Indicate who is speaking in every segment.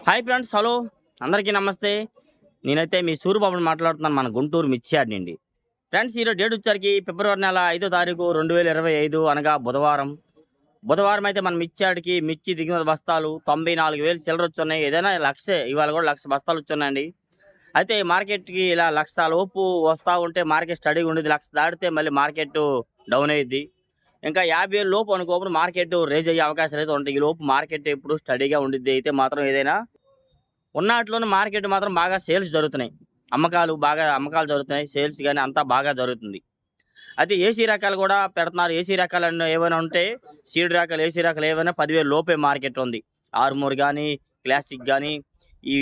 Speaker 1: Hi friends, hello అందరికీ నమస్తే. నేనైతే మీ సూరిబాబుని మాట్లాడుతున్నాను, మన గుంటూరు మిర్చియార్డ్ నుండి. ఫ్రెండ్స్, ఈరోజు డేట్ వచ్చరికి ఫిబ్రవరి నెల 5వ తారీఖు 2025 అనగా బుధవారం. బుధవారం అయితే మన మిర్చియార్డ్కి మిర్చి దిగుమతి బస్తాలు 94,000 చిల్లర వచ్చున్నాయి. ఏదైనా లక్షే, ఇవాళ కూడా 1,00,000 బస్తాలు వచ్చున్నాయండి. అయితే మార్కెట్కి ఇలా 1,00,000 లోపు వస్తూ ఉంటే మార్కెట్ స్టడీగా ఉండేది. 1,00,000 దాటితే మళ్ళీ మార్కెట్ డౌన్ అయ్యిద్ది. ఇంకా 50,000 లోపు అనుకోప్పుడు మార్కెట్ రేజ్ అయ్యే అవకాశాలు అయితే ఉంటాయి. ఈ లోపు మార్కెట్ ఎప్పుడు స్టడీగా ఉండిద్ది. అయితే మాత్రం ఏదైనా ఉన్నట్లోనే మార్కెట్ మాత్రం బాగా సేల్స్ జరుగుతున్నాయి. అమ్మకాలు జరుగుతున్నాయి. సేల్స్ గానీ అంతా బాగా జరుగుతుంది. అయితే ఏసీ రకాలు కూడా పెడుతున్నారు. ఏసీ రకాలు ఏమైనా ఉంటే సీడ్ రకాలు, ఏసీ రకాలు ఏవైనా 10,000 లోపే మార్కెట్ ఉంది. ఆర్మూర్ కానీ, క్లాసిక్ కానీ, ఈ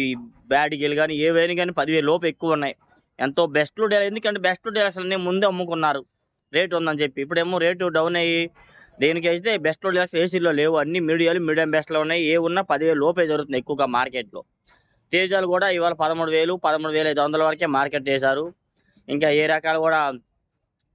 Speaker 1: బ్యాడిగిల్ కానీ ఏవైనా కానీ 10,000 లోపు ఎక్కువ ఉన్నాయి. ఎంతో బెస్ట్లు డీలర్, ఎందుకంటే బెస్ట్ డీలర్స్ అన్నీ ముందే అమ్ముకున్నారు రేటు ఉందని చెప్పి. ఇప్పుడేమో రేటు డౌన్ అయ్యి దేనికి అయితే బెస్ట్ డీలర్స్ ఏసీలో లేవు. అన్ని మీడియం బెస్ట్లో ఉన్నాయి. ఏ ఉన్నా 10,000 లోపే జరుగుతుంది ఎక్కువగా మార్కెట్లో. తేజాలు కూడా ఇవాళ 13,000, 13,500 వరకే మార్కెట్ చేశారు. ఇంకా ఏ రకాలు కూడా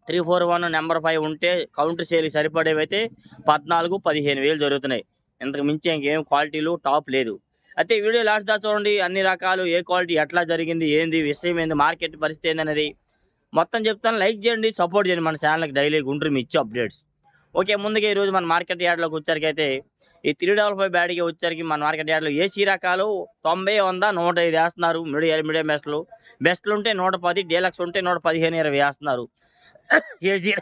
Speaker 1: 341 నెంబర్ 5 ఉంటే కౌంటర్ సేల్ సరిపడేవి అయితే 14,000, 15,000 జరుగుతున్నాయి. ఇంతకు మించి ఇంకేం క్వాలిటీలు టాప్ లేదు. అయితే వీడియో లాస్ట్ దాకా చూడండి. అన్ని రకాలు ఏ క్వాలిటీ ఎట్లా జరిగింది, ఏంది విషయం, ఏంది మార్కెట్ పరిస్థితి ఏందనేది మొత్తం చెప్తాను. లైక్ చేయండి, సపోర్ట్ చేయండి మన ఛానల్కి. డైలీ గుంటూరు మిర్చి అప్డేట్స్. ఓకే, ముందుగా ఈరోజు మన మార్కెట్ యార్డ్లోకి వచ్చరికి అయితే ఈ 355 బ్యాడ్కి వచ్చరికి మన మార్కెట్ యార్డ్లో ఏసీ రకాలు 90, 100, 105 వేస్తున్నారు. మీడియం బెస్ట్లు ఉంటే 110, డీలక్స్ ఉంటే 115, 20 వేస్తున్నారు. ఏసీ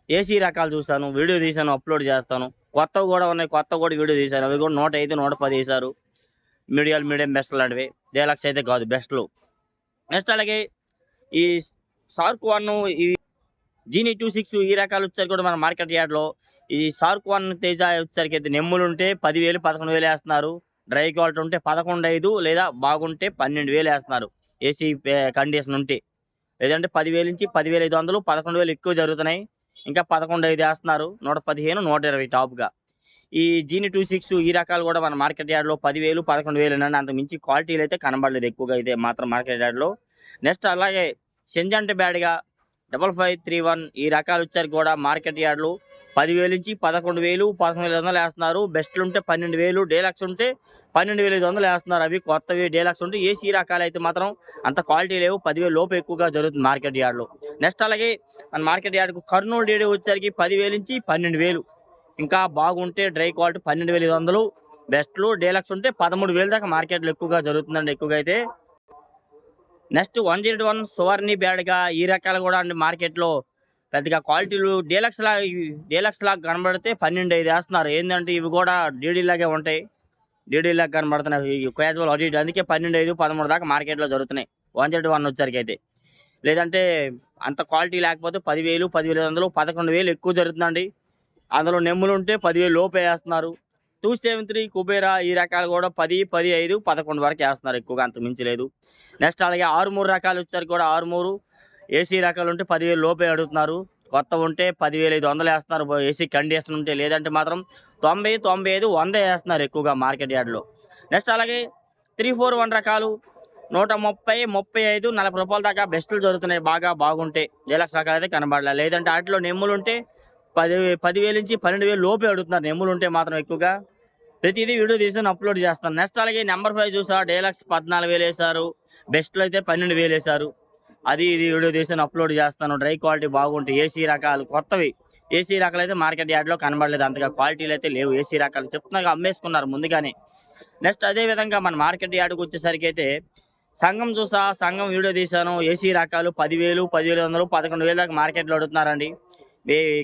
Speaker 1: ఏసీ రకాలు చూసాను, వీడియో తీసాను, అప్లోడ్ చేస్తాను. కొత్తవి కూడా ఉన్నాయి, కూడా వీడియో తీశాను. అవి కూడా 105, 110 వేశారు. మీడియం బెస్ట్లు లాంటివి. డీలక్స్ అయితే కాదు, బెస్ట్లు. నెక్స్ట్ అలాగే ఈ సార్క్ 1, ఈ జీనీ 26 ఈ రకాలు వచ్చేసరికి కూడా మన మార్కెట్ యార్డ్లో ఈ సార్క్ 1 తేజ వచ్చేసరికి అయితే నెమ్ములు ఉంటే 10,000, 11,000 వేస్తున్నారు. డ్రై క్వాలిటీ ఉంటే 11,500 లేదా బాగుంటే 12,000 వేస్తున్నారు. ఏసీ కండిషన్ ఉంటే. లేదంటే 10,000 నుంచి 10,500, 11,000 ఎక్కువ జరుగుతున్నాయి. ఇంకా 11,500 వేస్తున్నారు. 115, 120 టాప్గా. ఈ జీనీ 26 ఈ రకాలు కూడా మన మార్కెట్ యార్డ్లో 10,000, 11,000 అండి. అంత మించి క్వాలిటీలు అయితే కనబడలేదు ఎక్కువగా అయితే మాత్రం మార్కెట్ యార్డ్లో. నెక్స్ట్ అలాగే సెంజంట్ బ్యాడ్గా 5531 ఈ రకాలు వచ్చారు కూడా మార్కెట్ యార్డ్లు 10,000 నుంచి 11,000, 11,500 వేస్తున్నారు. బెస్ట్లు ఉంటే 12,000, డీలక్స్ ఉంటే 12,500 వేస్తున్నారు. అవి కొత్తవి డీలక్స్ ఉంటే. ఏసీ రకాలు అయితే మాత్రం అంత క్వాలిటీ లేవు. 10,000 లోపు ఎక్కువగా జరుగుతుంది మార్కెట్ యార్డ్లో. నెక్స్ట్ అలాగే మన మార్కెట్ యార్డ్కు కర్నూలు డీడీ వచ్చేసరికి 10,000 నుంచి 12,000. ఇంకా బాగుంటే డ్రై క్వాలిటీ 12,500, బెస్ట్లు డీలక్స్ ఉంటే 13,000 దాకా మార్కెట్లో ఎక్కువగా జరుగుతుందండి. ఎక్కువగా అయితే నెక్స్ట్ 101 సువర్ణి బ్యాడ్గా ఈ రకాలు కూడా అండి మార్కెట్లో పెద్దగా క్వాలిటీలు డీలక్స్ లాగా కనబడితే 12,500 వేస్తున్నారు. ఏంటంటే ఇవి కూడా డీడీ లాగే ఉంటాయి. డీడీ లాగా కనబడుతున్నాయి క్యాజువల్ అటు ఇటు. అందుకే 12,500, 13 దాకా మార్కెట్లో జరుగుతున్నాయి 101 వచ్చరికి అయితే. లేదంటే అంత క్వాలిటీ లేకపోతే 10,000, 10,500, 11,000 ఎక్కువ జరుగుతుందండి. అందులో నెమ్ములు ఉంటే 10,000 లోపే వేస్తున్నారు. 273 కుబేరా ఈ రకాలు కూడా 10, 15, 11 వరకు వేస్తున్నారు. ఎక్కువగా అంత మించి లేదు. నెక్స్ట్ అలాగే 6 రకాలు వచ్చారు కూడా. 6 ఏసీ రకాలు ఉంటే 10,000 లోపే అడుగుతున్నారు. కొత్త ఉంటే 10,500 వేస్తున్నారు ఏసీ కండిషన్ ఉంటే. లేదంటే మాత్రం 90, 95, 100 వేస్తున్నారు ఎక్కువగా మార్కెట్ యార్డ్లో. నెక్స్ట్ అలాగే 341 రకాలు 130, 35, 40 రూపాయల దాకా బెస్ట్లు జరుగుతున్నాయి. బాగుంటాయి. డీలక్స్ రకాలు అయితే కనబడలే. లేదంటే వాటిలో నెమ్ములు ఉంటే 10,000 నుంచి 12,000 లోపే అడుగుతున్నారు. నెమ్ములు ఉంటే మాత్రం ఎక్కువగా. ప్రతిదీ వీడియో తీసుకొని అప్లోడ్ చేస్తాను. నెక్స్ట్ అలాగే నెంబర్ 5 చూసా, డీలక్స్ 14,000 వేశారు. బెస్ట్లో అయితే 12,000 వేశారు. ఇది వీడియో తీసుకొని అప్లోడ్ చేస్తాను. డ్రై క్వాలిటీ బాగుంటాయి. ఏసీ రకాలు కొత్తవి. ఏసీ రకాలు అయితే మార్కెట్ యార్డ్లో కనబడలేదు. అంతగా క్వాలిటీలు అయితే లేవు. ఏసీ రకాలు చెప్తున్నారు, అమ్మేసుకున్నారు ముందుగానే. నెక్స్ట్ అదేవిధంగా మన మార్కెట్ యార్డ్కి వచ్చేసరికి అయితే సంఘం చూసా, సంఘం వీడియో తీశాను. ఏసీ రకాలు 10,000, 10,500, 11,000 దాకా మార్కెట్లో అడుగుతున్నారండి.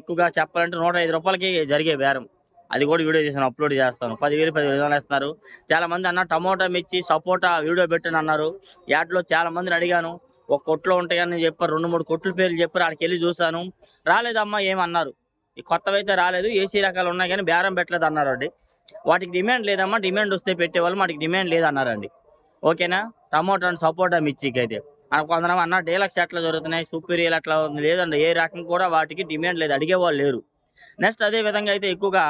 Speaker 1: ఎక్కువగా చెప్పాలంటే 105 రూపాయలకి జరిగే బేరం. అది కూడా వీడియో చేసాను, అప్లోడ్ చేస్తాను. 10,000, 15,000 వేస్తున్నారు. చాలామంది అన్న టమోటా మిర్చి సపోటా వీడియో పెట్టని అన్నారు. యాడ్లో చాలామందిని అడిగాను. ఒక కొట్లో ఉంటాయని చెప్పారు. 2, 3 కొట్ల పేర్లు చెప్పారు. అక్కడికి వెళ్ళి చూశాను. రాలేదమ్మా ఏమన్నారు. ఈ కొత్తవైతే రాలేదు. ఏసీ రకాలు ఉన్నాయి కానీ బేరం పెట్టలేదు అన్నారు అండి. వాటికి డిమాండ్ లేదమ్మా, డిమాండ్ వస్తే పెట్టేవాళ్ళు, వాటికి డిమాండ్ లేదన్నారండి. ఓకేనా. టమోటా అండ్ సపోటా మిర్చికి అయితే కొందరు అన్న డీలక్స్ ఎట్లా జరుగుతున్నాయి, సూపీరియల్ అట్లా ఉంది. లేదండి, ఏ రకం కూడా వాటికి డిమాండ్ లేదు, అడిగేవాళ్ళు లేరు. నెక్స్ట్ అదే విధంగా అయితే ఎక్కువగా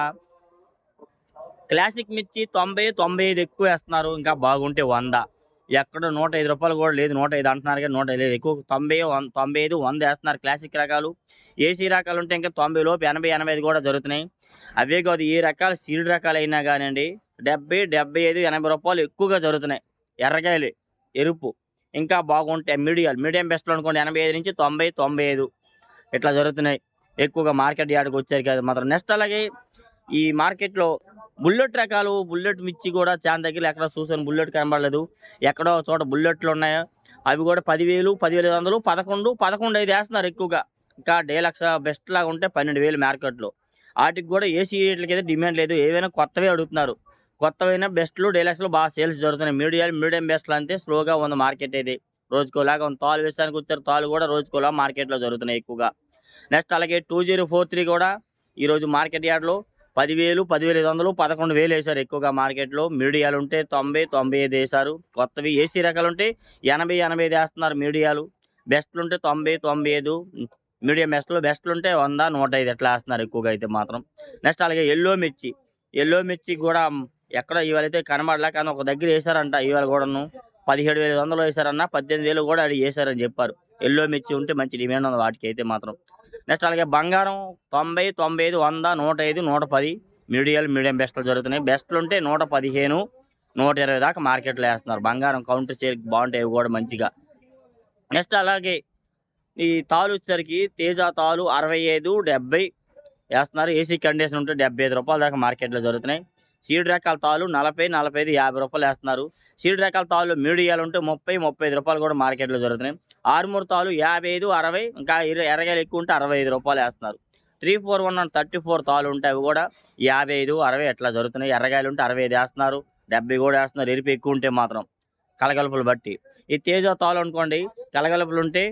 Speaker 1: క్లాసిక్ మిర్చి 90, 95 ఎక్కువ వేస్తున్నారు. ఇంకా బాగుంటే 100. ఎక్కడ 105 రూపాయలు కూడా లేదు. 105 అంటున్నారు కానీ 105 లేదు. ఎక్కువ 90, 95, 100 వేస్తున్నారు క్లాసిక్ రకాలు. ఏసీ రకాలు ఉంటే ఇంకా 90 లోపు 80, 85 కూడా జరుగుతున్నాయి. అవే కాదు, ఏ రకాల సీడ్ రకాలు అయినా కానివ్వండి 70, 75, 80 రూపాయలు ఎక్కువగా జరుగుతున్నాయి. ఎర్రకాయలు ఎరుపు ఇంకా బాగుంటాయి. మీడియం బెస్ట్‌లో అనుకోండి 85-90, 95 ఇట్లా జరుగుతున్నాయి. ఎక్కువగా మార్కెట్ యార్డ్‌కి వచ్చేసరికి అది మాత్రం. నెక్స్ట్ అలాగే ఈ మార్కెట్‌లో బుల్లెట్ మిర్చి కూడా చాలా దగ్గరలో ఎక్కడ చూసాను బుల్లెట్ కనబడలేదు. ఎక్కడో ఒక చోట బుల్లెట్లు ఉన్నాయా అవి కూడా 10,000, 10,500, 11, 11,500 వేస్తున్నారు ఎక్కువగా. ఇంకా డీలక్స్ బెస్ట్ లాగా ఉంటే 12,000 మార్కెట్‌లో. ఆటికి కూడా ఏసీ వీటికైతే డిమాండ్ లేదు. ఏవైనా కొత్తవే అడుగుతున్నారు. కొత్తవైనా బెస్ట్‌లు, డీలక్స్‌లు బాగా సేల్స్ జరుగుతున్నాయి. మీడియం బెస్ట్‌లు అంతే స్లోగా ఉంది మార్కెట్ ఇది. రోజుకోలాగా ఉంది. తాలు వేసానికి వచ్చారు. తాలు కూడా రోజుకోలా మార్కెట్‌లో జరుగుతున్నాయి ఎక్కువగా. నెక్స్ట్ అలాగే 2043 కూడా ఈరోజు మార్కెట్ యార్డ్‌లో 10,000, 10,500, 11,000 వేశారు ఎక్కువగా మార్కెట్‌లో. మీడియాలుంటే 90, 95 వేశారు. కొత్తవి ఏసీ రకాలుంటే 80, 85 వేస్తున్నారు మీడియాలు. బెస్ట్‌లుంటే 90, 95 మీడియం బెస్ట్‌లుంటే 100, 105 ఇట్లా వేస్తున్నారు ఎక్కువగా అయితే మాత్రం. నెక్స్ట్ అలాగే యెల్లో మిర్చి కూడా ఎక్కడ ఇవాళైతే కనబడలే. కానీ ఒక దగ్గర వేశారంట ఇవాళ కూడాను. 17,500 వేశారన్న, 18,000 కూడా అడిగి వేశారని చెప్పారు. యెల్లో మిర్చి ఉంటే మంచి డిమాండ్ ఉంది వాటికి అయితే మాత్రం. నెక్స్ట్ అలాగే బంగారం 90, 95, 100, 105, 110 మీడియం బెస్ట్లు జరుగుతున్నాయి. బెస్ట్లు ఉంటే 115, 120 దాకా మార్కెట్లో వేస్తున్నారు. బంగారం కౌంటర్ సేల్ బాగుంటాయి అవి కూడా మంచిగా. నెక్స్ట్ అలాగే ఈ తాలు వచ్చేసరికి తేజ తాలు 65, 70 వేస్తున్నారు. ఏసీ కండిషన్ ఉంటే 75 రూపాయల దాకా మార్కెట్లో జరుగుతున్నాయి. సీడ్ రకాల తాలు 40, 45, 50 రూపాయలు వేస్తున్నారు. సీడ్ రకాల తాళ్ళు మీడియాలు ఉంటే 30, 35 రూపాయలు కూడా మార్కెట్లో జరుగుతున్నాయి. ఆరుమూరు తాలు 55, 60 ఇంకా ఎర్రగాయలు ఎక్కువ ఉంటే 65 రూపాయలు వేస్తున్నారు. 341 34 తాలు ఉంటాయి అవి కూడా 55, 60 ఎట్లా జరుగుతున్నాయి. ఎర్రగాయలు ఉంటే 65 వేస్తున్నారు. 70 కూడా వేస్తున్నారు. ఎరిపి ఎక్కువ ఉంటే మాత్రం కలగలుపులు బట్టి. ఈ తేజ తాలు అనుకోండి కలగలుపులు ఉంటే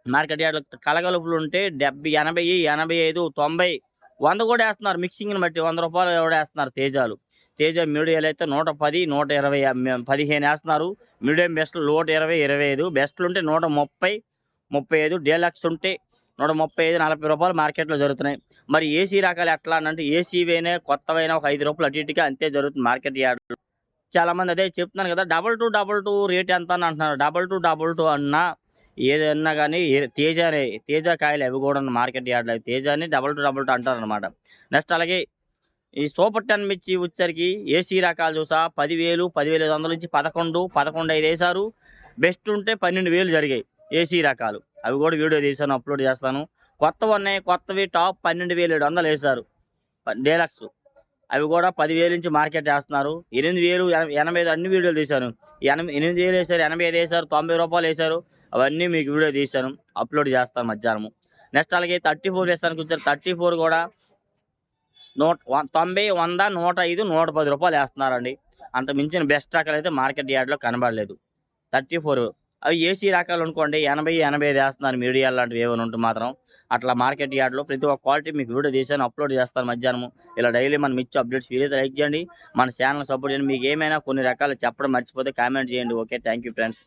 Speaker 1: మార్కెట్ యార్డ్‌లో కలగలుపులు ఉంటే 70, 80, 85, 90, 100 కూడా వేస్తున్నారు. మిక్సింగ్‌ని బట్టి 100 రూపాయలు కూడా వేస్తున్నారు తేజాలు. తేజ మీడియాలు అయితే 110, 120, 15 వేస్తున్నారు. మీడియం బెస్ట్లు 120, 25 బెస్ట్లు ఉంటే 130, 35 డీలక్స్ ఉంటే 135, 40 రూపాయలు మార్కెట్‌లో జరుగుతున్నాయి. మరి ఏసీ రకాలు ఎట్లా అంటే ఏసీవైనా కొత్తవైనా ఒక 5 రూపాయలు అటు ఇటుగా అంతే జరుగుతుంది మార్కెట్ యార్డ్‌లో. చాలామంది అదే చెప్తున్నాను కదా! 2222 రేట్ ఎంత అని అంటున్నారు. 2222 అన్నా ఏదన్నా గానీ తేజ కాయలు అవి కూడాను మార్కెట్ యార్డ్‌లో తేజాని 2222 అంటారనమాట. నెక్స్ట్ అలాగే ఈ సూపర్ 10 మిర్చి వచ్చేసరికి ఏసీ రకాలు చూసా 10,000, 10,500 నుంచి 11, 11,500 వేశారు. బెస్ట్ ఉంటే 12,000 జరిగాయి ఏసీ రకాలు. అవి కూడా వీడియో తీశాను అప్లోడ్ చేస్తాను. కొత్తవి టాప్ 12,700 వేశారు డీలక్స్. అవి కూడా 10,000 నుంచి మార్కెట్ వేస్తున్నారు. 8,000, 85 అన్ని వీడియోలు తీశాను. 8,000 వేశారు, 85 వేశారు, 90 రూపాయలు వేశారు. అవన్నీ మీకు వీడియో తీశాను అప్లోడ్ చేస్తాను మధ్యాహ్నం. నెక్స్ట్ అలాగే 34 వేస్తానికి వచ్చారు. 34 కూడా 90, 100, 105, 110 రూపాయలు వేస్తున్నారండి. అంత మించిన బెస్ట్ రకాలు అయితే మార్కెట్ యార్డ్‌లో కనబడలేదు. 34 అవి ఏసీ రకాలు అనుకోండి 80, 85 వేస్తున్నారు. మీడియాలు లాంటివి ఏమైనా ఉంటే మాత్రం అట్లా మార్కెట్ యార్డ్‌లో ప్రతి ఒక్క క్వాలిటీ మీకు వీడియో తీశాను అప్లోడ్ చేస్తాను మధ్యాహ్నం. ఇలా డైలీ మనం ఇచ్చే అప్డేట్స్ వీలైతే లైక్ చేయండి. మన ఛానల్ సపోర్ట్ చేయండి. మీకు ఏమైనా కొన్ని రకాలు చెప్పడం మర్చిపోతే కామెంట్ చేయండి. Okay, thank you friends.